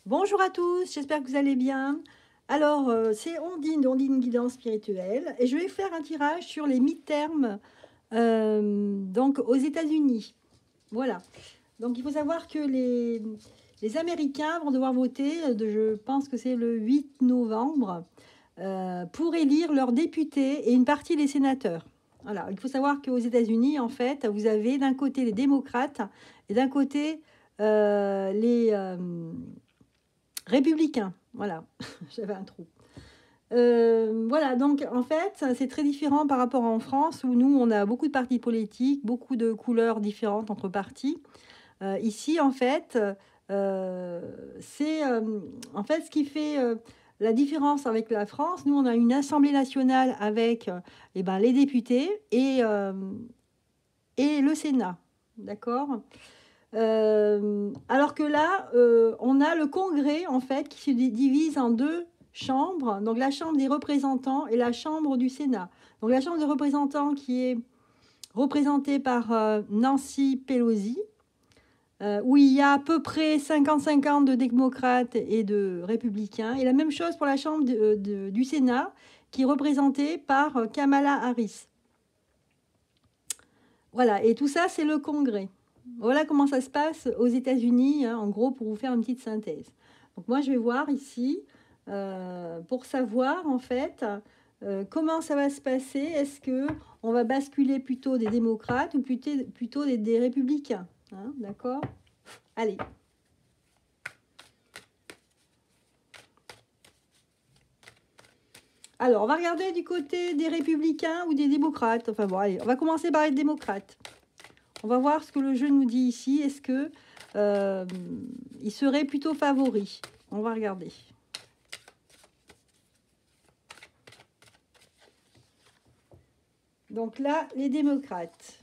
Bonjour à tous, j'espère que vous allez bien. Alors, c'est Ondine Guidance Spirituelle, et je vais faire un tirage sur les mi-termes donc aux États-Unis. Voilà. Donc, il faut savoir que les Américains vont devoir voter, je pense que c'est le 8 novembre, pour élire leurs députés et une partie des sénateurs. Voilà. Il faut savoir qu'aux États-Unis, en fait, vous avez d'un côté les démocrates et d'un côté les républicains. Voilà, j'avais un trou. Voilà, donc en fait, c'est très différent par rapport en France où nous, on a beaucoup de partis politiques, beaucoup de couleurs différentes entre partis. Ici, en fait, c'est en fait ce qui fait la différence avec la France. Nous, on a une Assemblée nationale avec eh ben, les députés et le Sénat. D'accord. Alors que là, on a le Congrès, en fait, qui se divise en deux chambres. Donc, la Chambre des représentants et la Chambre du Sénat. Donc, la Chambre des représentants qui est représentée par Nancy Pelosi, où il y a à peu près 50-50 de démocrates et de républicains. Et la même chose pour la Chambre du Sénat, qui est représentée par Kamala Harris. Voilà, et tout ça, c'est le Congrès. Voilà comment ça se passe aux États-Unis, hein, en gros, pour vous faire une petite synthèse. Donc moi, je vais voir ici, pour savoir, en fait, comment ça va se passer. Est-ce qu'on va basculer plutôt des démocrates ou plutôt des républicains, hein, d'accord? Allez. Alors, on va regarder du côté des républicains ou des démocrates. Enfin bon, allez, on va commencer par les démocrates. On va voir ce que le jeu nous dit ici. Est-ce que il serait plutôt favori? On va regarder. Donc là, les démocrates.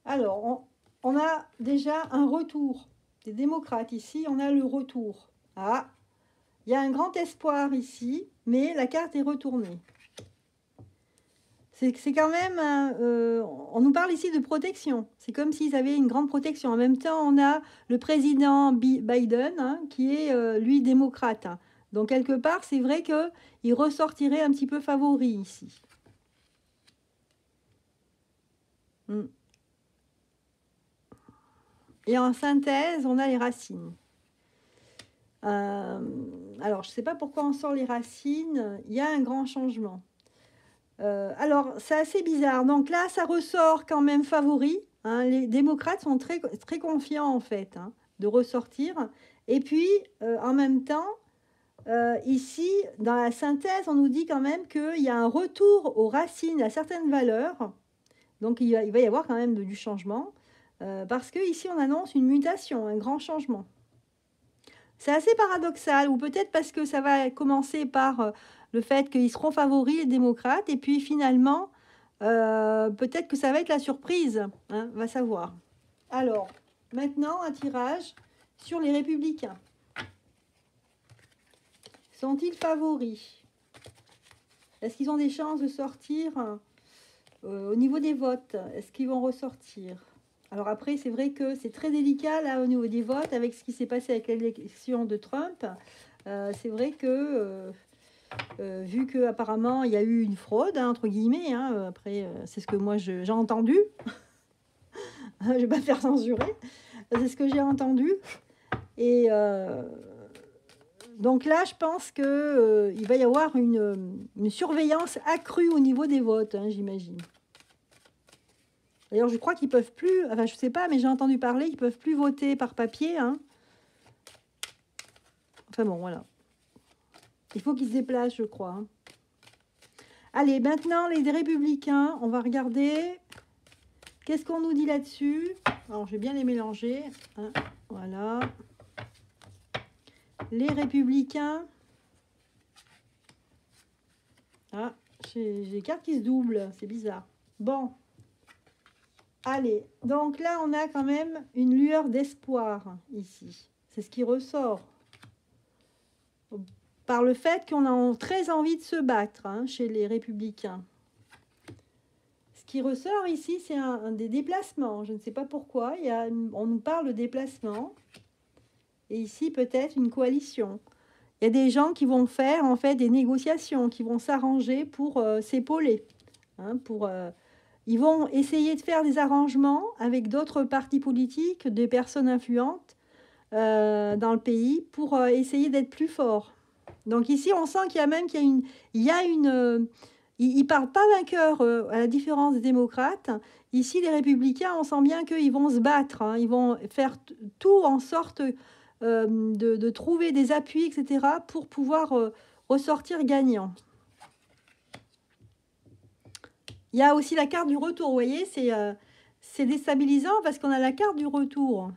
Alors, on a déjà un retour des démocrates. Ici, on a le retour. Ah, il y a un grand espoir ici, mais la carte est retournée. C'est quand même, on nous parle ici de protection. C'est comme s'ils avaient une grande protection. En même temps, on a le président Biden, hein, qui est, lui, démocrate. Donc, quelque part, c'est vrai qu'il ressortirait un petit peu favori ici. Et en synthèse, on a les racines. Alors, je ne sais pas pourquoi on sort les racines. Il y a un grand changement. Alors, c'est assez bizarre. Donc là, ça ressort quand même favori. Hein. Les démocrates sont très, très confiants, en fait, hein, de ressortir. Et puis, en même temps, ici, dans la synthèse, on nous dit quand même qu'il y a un retour aux racines, à certaines valeurs. Donc, il va y avoir quand même du changement. Parce qu'ici, on annonce une mutation, un grand changement. C'est assez paradoxal, ou peut-être parce que ça va commencer par le fait qu'ils seront favoris, les démocrates, et puis finalement, peut-être que ça va être la surprise, hein, va savoir. Alors, maintenant, un tirage sur les républicains. Sont-ils favoris? Est-ce qu'ils ont des chances de sortir au niveau des votes? Est-ce qu'ils vont ressortir? Alors après, c'est vrai que c'est très délicat là au niveau des votes avec ce qui s'est passé avec l'élection de Trump. C'est vrai que vu qu'apparemment il y a eu une fraude, hein, entre guillemets, hein, après c'est ce que moi j'ai entendu, je ne vais pas faire censurer, c'est ce que j'ai entendu. Et donc là, je pense qu'il va y avoir une surveillance accrue au niveau des votes, hein, j'imagine. D'ailleurs, je crois qu'ils peuvent plus, enfin je sais pas, mais j'ai entendu parler qu'ils peuvent plus voter par papier. Hein. Enfin bon, voilà. Il faut qu'ils se déplacent, je crois. Hein. Allez, maintenant, les républicains, on va regarder. Qu'est-ce qu'on nous dit là-dessus? Alors, je vais bien les mélanger. Hein. Voilà. Les républicains. Ah, j'ai les cartes qui se doublent. C'est bizarre. Bon. Allez, donc là, on a quand même une lueur d'espoir ici. C'est ce qui ressort. Par le fait qu'on a très envie de se battre, hein, chez les républicains. qui ressort ici, c'est des déplacements. Je ne sais pas pourquoi. On nous parle de déplacement. Et ici, peut-être une coalition. Il y a des gens qui vont faire en fait des négociations, qui vont s'arranger pour s'épauler. Hein, ils vont essayer de faire des arrangements avec d'autres partis politiques, des personnes influentes dans le pays pour essayer d'être plus forts. Donc ici, on sent qu'il y a même ils ne parlent pas vainqueurs à la différence des démocrates. Ici, les républicains, on sent bien qu'ils vont se battre. Hein, ils vont faire tout en sorte de trouver des appuis, etc., pour pouvoir ressortir gagnant. Il y a aussi la carte du retour. Vous voyez, c'est déstabilisant parce qu'on a la carte du retour.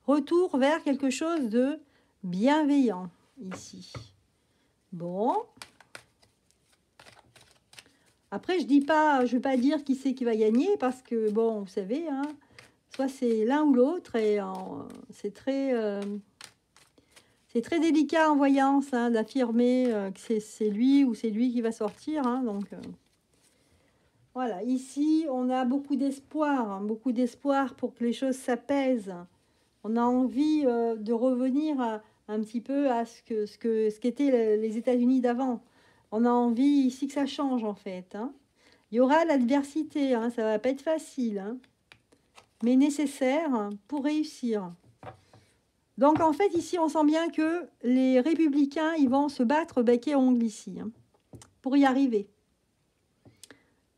Retour vers quelque chose de bienveillant, ici. Bon. Après, je ne vais pas dire qui c'est qui va gagner parce que, bon, vous savez, hein, soit c'est l'un ou l'autre et c'est très délicat en voyance hein, d'affirmer que c'est lui ou c'est lui qui va sortir. Hein, donc, voilà, ici, on a beaucoup d'espoir pour que les choses s'apaisent. On a envie de revenir un petit peu à ce qu'étaient les États-Unis d'avant. On a envie ici que ça change, en fait. Hein. Il y aura l'adversité, hein, ça ne va pas être facile, hein, mais nécessaire pour réussir. Donc, en fait, ici, on sent bien que les républicains, ils vont se battre bec et ongle ici, hein, pour y arriver.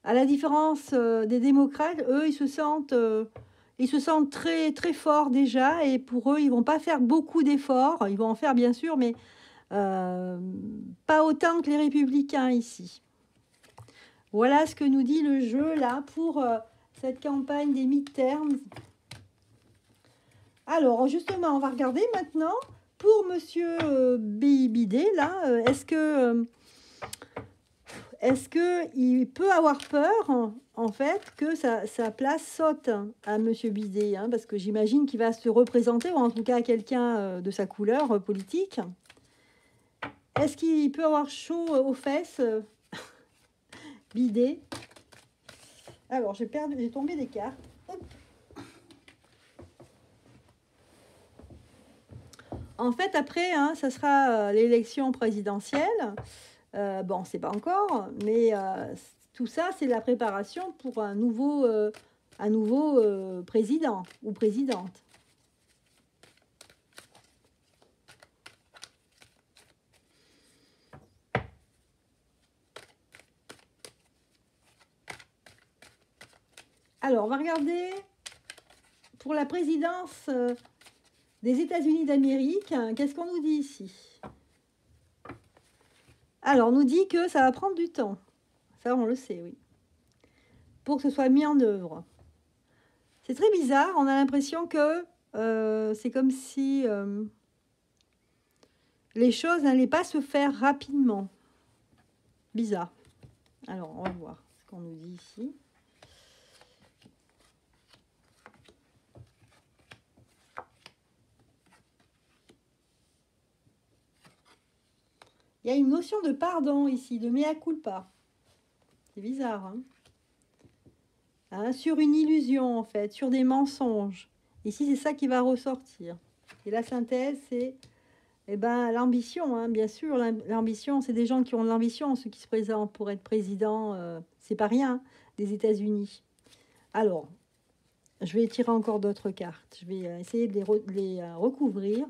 À la différence des démocrates, eux, ils se sentent très, très forts déjà, et pour eux, ils ne vont pas faire beaucoup d'efforts. Ils vont en faire, bien sûr, mais pas autant que les républicains ici. Voilà ce que nous dit le jeu, là, pour cette campagne des midterms. Alors, justement, on va regarder maintenant, pour Monsieur Bidet, là, est-ce qu'il peut avoir peur, en fait, que sa place saute à Monsieur Bidet, hein, parce que j'imagine qu'il va se représenter, ou en tout cas quelqu'un de sa couleur politique. Est-ce qu'il peut avoir chaud aux fesses, Bidet? Alors, j'ai tombé des cartes. Hop. En fait, après, hein, ça sera l'élection présidentielle. Bon, c'est pas encore, mais tout ça, c'est la préparation pour un nouveau président ou présidente. Alors, on va regarder pour la présidence des États-Unis d'Amérique. Qu'est-ce qu'on nous dit ici? Alors, on nous dit que ça va prendre du temps. Ça, on le sait, oui. Pour que ce soit mis en œuvre. C'est très bizarre. On a l'impression que c'est comme si les choses n'allaient pas se faire rapidement. Bizarre. Alors, on va voir ce qu'on nous dit ici. Il y a une notion de pardon ici, de mea culpa. C'est bizarre, hein, sur une illusion, en fait, sur des mensonges. Ici, c'est ça qui va ressortir. Et la synthèse, c'est l'ambition, hein, bien sûr. L'ambition, c'est des gens qui ont de l'ambition, ceux qui se présentent pour être président. C'est pas rien, des États-Unis. Alors, je vais tirer encore d'autres cartes. Je vais essayer de les recouvrir.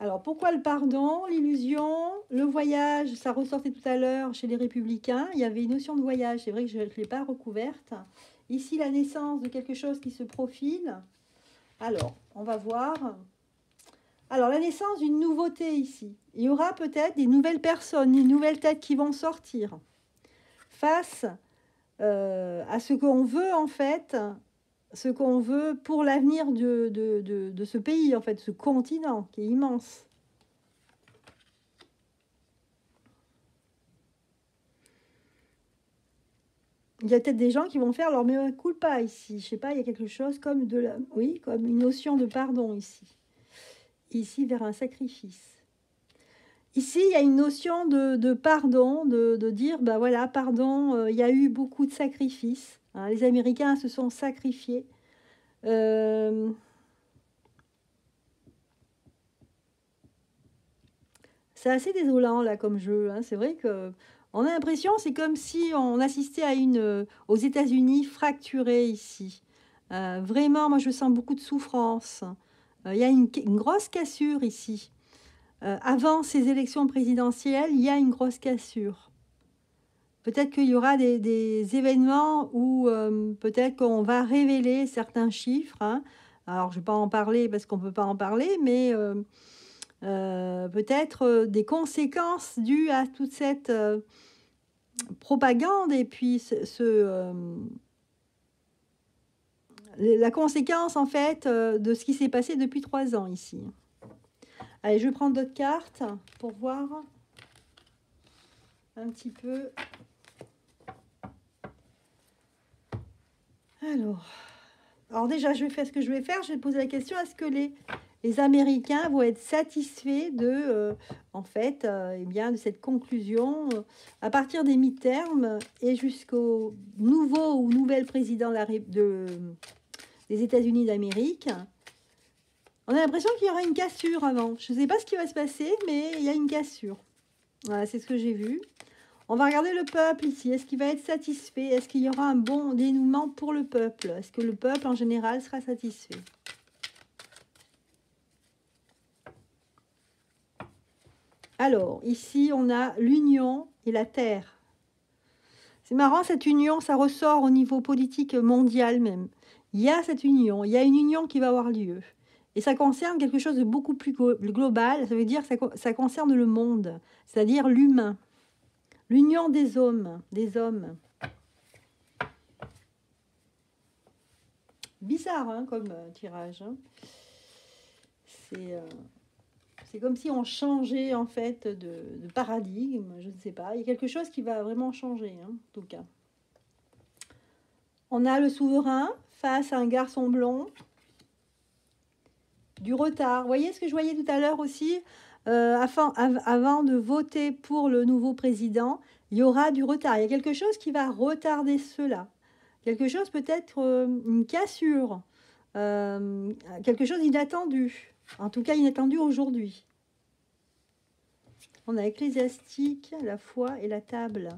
Alors, pourquoi le pardon, l'illusion, le voyage? Ça ressortait tout à l'heure chez les Républicains. Il y avait une notion de voyage. C'est vrai que je ne l'ai pas recouverte. Ici, la naissance de quelque chose qui se profile. Alors, on va voir. Alors, la naissance d'une nouveauté ici. Il y aura peut-être des nouvelles personnes, des nouvelles têtes qui vont sortir. Face à ce qu'on veut, en fait, ce qu'on veut pour l'avenir de ce pays, en fait, ce continent qui est immense. Il y a peut-être des gens qui vont faire leur mea culpa ici. Je sais pas, il y a quelque chose comme comme une notion de pardon ici. Ici, vers un sacrifice. Ici, il y a une notion de pardon, de dire, ben voilà, pardon, il y a eu beaucoup de sacrifices, hein, les Américains se sont sacrifiés. Euh, c'est assez désolant, là, comme jeu, hein. C'est vrai que on a l'impression, c'est comme si on assistait à aux États-Unis fracturés ici. Vraiment, moi, je sens beaucoup de souffrance. Il y a une grosse cassure ici. Avant ces élections présidentielles, il y a une grosse cassure. Peut-être qu'il y aura des événements où peut-être qu'on va révéler certains chiffres, hein. Alors, je ne vais pas en parler parce qu'on ne peut pas en parler, mais peut-être des conséquences dues à toute cette propagande et puis la conséquence en fait de ce qui s'est passé depuis 3 ans ici. Allez, je vais prendre d'autres cartes pour voir un petit peu. Alors déjà, je vais faire ce que je vais faire. Je vais poser la question, est-ce que les Américains vont être satisfaits en fait, eh bien, de cette conclusion à partir des mi-termes et jusqu'au nouveau ou nouvelle président des États-Unis d'Amérique. On a l'impression qu'il y aura une cassure avant. Je ne sais pas ce qui va se passer, mais il y a une cassure. Voilà, c'est ce que j'ai vu. On va regarder le peuple ici. Est-ce qu'il va être satisfait? Est-ce qu'il y aura un bon dénouement pour le peuple? Est-ce que le peuple en général sera satisfait? Alors, ici, on a l'union et la terre. C'est marrant, cette union, ça ressort au niveau politique mondial même. Il y a cette union, il y a une union qui va avoir lieu. Et ça concerne quelque chose de beaucoup plus global, ça veut dire que ça concerne le monde, c'est-à-dire l'humain. L'union des hommes, Bizarre hein, comme tirage. Hein. C'est comme si on changeait en fait de paradigme, je ne sais pas. Il y a quelque chose qui va vraiment changer, hein, en tout cas. On a le souverain face à un garçon blond. Du retard. Vous voyez ce que je voyais tout à l'heure aussi avant de voter pour le nouveau président, il y aura du retard. Il y a quelque chose qui va retarder cela. Quelque chose peut-être une cassure. Quelque chose d'inattendu. En tout cas, inattendu aujourd'hui. On a ecclésiastique, la foi et la table.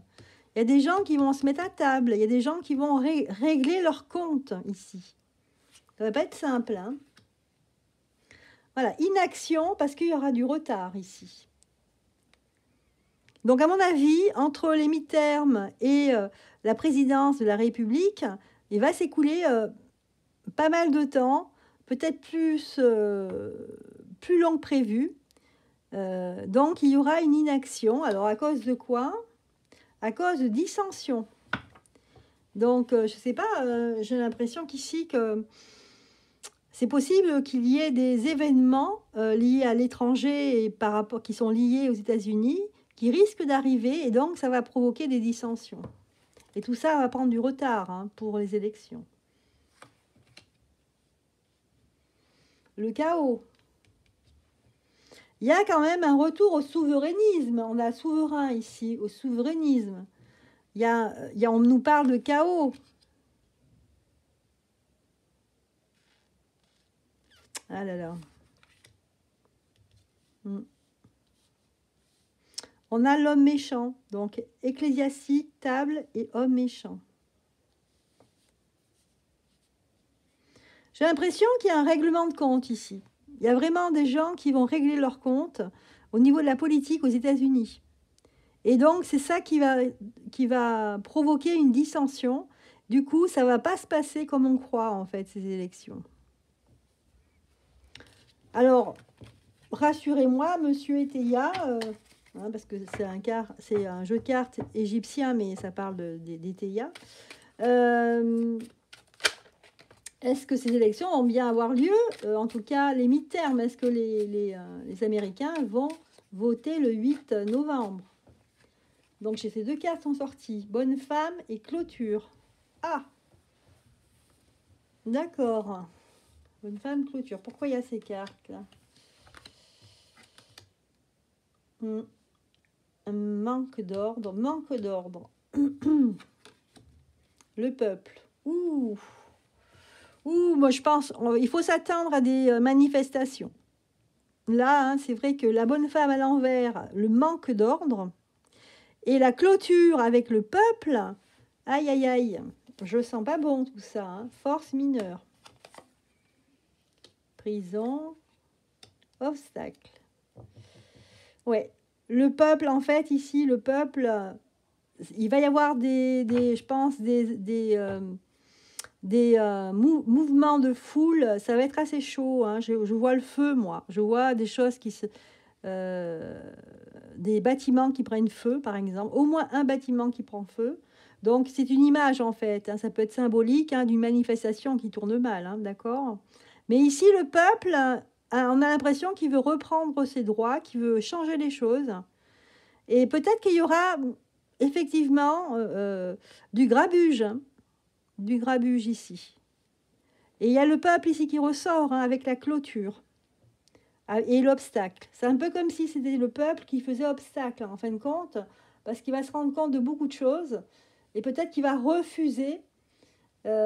Il y a des gens qui vont se mettre à table. Il y a des gens qui vont régler leur compte ici. Ça ne va pas être simple. Hein. Voilà, inaction parce qu'il y aura du retard ici. Donc, à mon avis, entre les mi-termes et la présidence de la République, il va s'écouler pas mal de temps, peut-être plus long que prévu. Donc, il y aura une inaction. Alors, à cause de quoi? À cause de dissension. Donc, je ne sais pas, j'ai l'impression qu'ici, c'est possible qu'il y ait des événements liés à l'étranger et qui sont liés aux États-Unis qui risquent d'arriver et donc ça va provoquer des dissensions. Et tout ça va prendre du retard hein, pour les élections. Le chaos. Il y a quand même un retour au souverainisme. On a souverain ici, au souverainisme. On nous parle de chaos. Ah là là. On a l'homme méchant, donc ecclésiastique, table et homme méchant. J'ai l'impression qu'il y a un règlement de compte ici. Il y a vraiment des gens qui vont régler leur compte au niveau de la politique aux États-Unis. Et donc, c'est ça qui va provoquer une dissension. Du coup, ça ne va pas se passer comme on croit, en fait, ces élections. Alors, rassurez-moi, monsieur Eteya, hein, parce que c'est un jeu de cartes égyptien, mais ça parle d'Eteya. Est-ce que ces élections vont bien avoir lieu? En tout cas, les mi-termes, est-ce que les Américains vont voter le 8 novembre? Donc, j'ai ces deux cartes sont sorties. Bonne femme et clôture. Ah! D'accord. Bonne femme, clôture. Pourquoi il y a ces cartes là? Hmm. Un manque d'ordre, manque d'ordre. Le peuple. Ouh, ouh, moi je pense, il faut s'attendre à des manifestations. Là, hein, c'est vrai que la bonne femme à l'envers, le manque d'ordre, et la clôture avec le peuple, aïe aïe aïe, je sens pas bon tout ça, hein. Force mineure. Prison, obstacle. Ouais, le peuple, en fait, ici, le peuple, il va y avoir je pense, des mouvements de foule. Ça va être assez chaud, hein. Je vois le feu, moi. Je vois des choses euh, des bâtiments qui prennent feu, par exemple. Au moins un bâtiment qui prend feu. Donc, c'est une image, en fait, hein. Ça peut être symbolique, hein, d'une manifestation qui tourne mal, hein, d'accord? Mais ici, le peuple, on a l'impression qu'il veut reprendre ses droits, qu'il veut changer les choses. Et peut-être qu'il y aura effectivement du grabuge, hein, du grabuge ici. Et il y a le peuple ici qui ressort, hein, avec la clôture et l'obstacle. C'est un peu comme si c'était le peuple qui faisait obstacle, hein, en fin de compte, parce qu'il va se rendre compte de beaucoup de choses et peut-être qu'il va refuser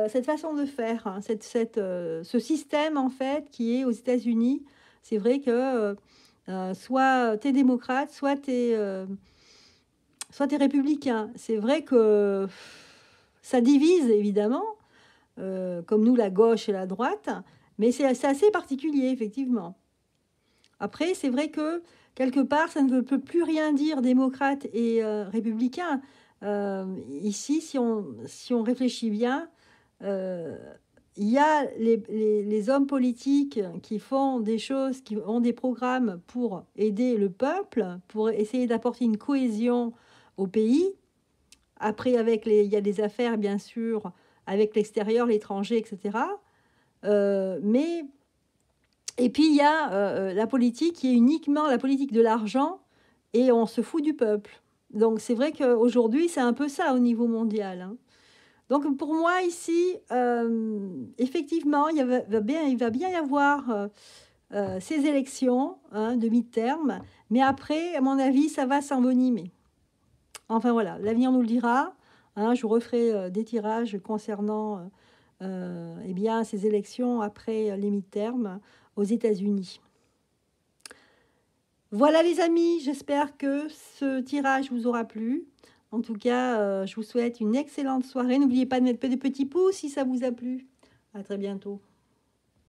cette façon de faire, hein, ce système en fait qui est aux États-Unis. C'est vrai que soit tu es démocrate, soit tu es républicain. C'est vrai que ça divise évidemment, comme nous la gauche et la droite, mais c'est assez particulier effectivement. Après, c'est vrai que quelque part, ça ne peut plus rien dire démocrate et républicain. Ici, si on réfléchit bien, euh, il y a les hommes politiques qui font des choses, qui ont des programmes pour aider le peuple, pour essayer d'apporter une cohésion au pays. Après, il y a des affaires, bien sûr, avec l'extérieur, l'étranger, etc. Mais et puis, il y a la politique qui est uniquement la politique de l'argent et on se fout du peuple. Donc, c'est vrai qu'aujourd'hui, c'est un peu ça au niveau mondial, hein. Donc, pour moi, ici, effectivement, il va bien y avoir ces élections, hein, de mi-terme. Mais après, à mon avis, ça va s'envenimer. Enfin, voilà, l'avenir nous le dira, hein. Je vous referai des tirages concernant eh bien, ces élections après les mi-termes aux États-Unis. Voilà les amis, j'espère que ce tirage vous aura plu. En tout cas, je vous souhaite une excellente soirée. N'oubliez pas de mettre des petits pouces si ça vous a plu. À très bientôt.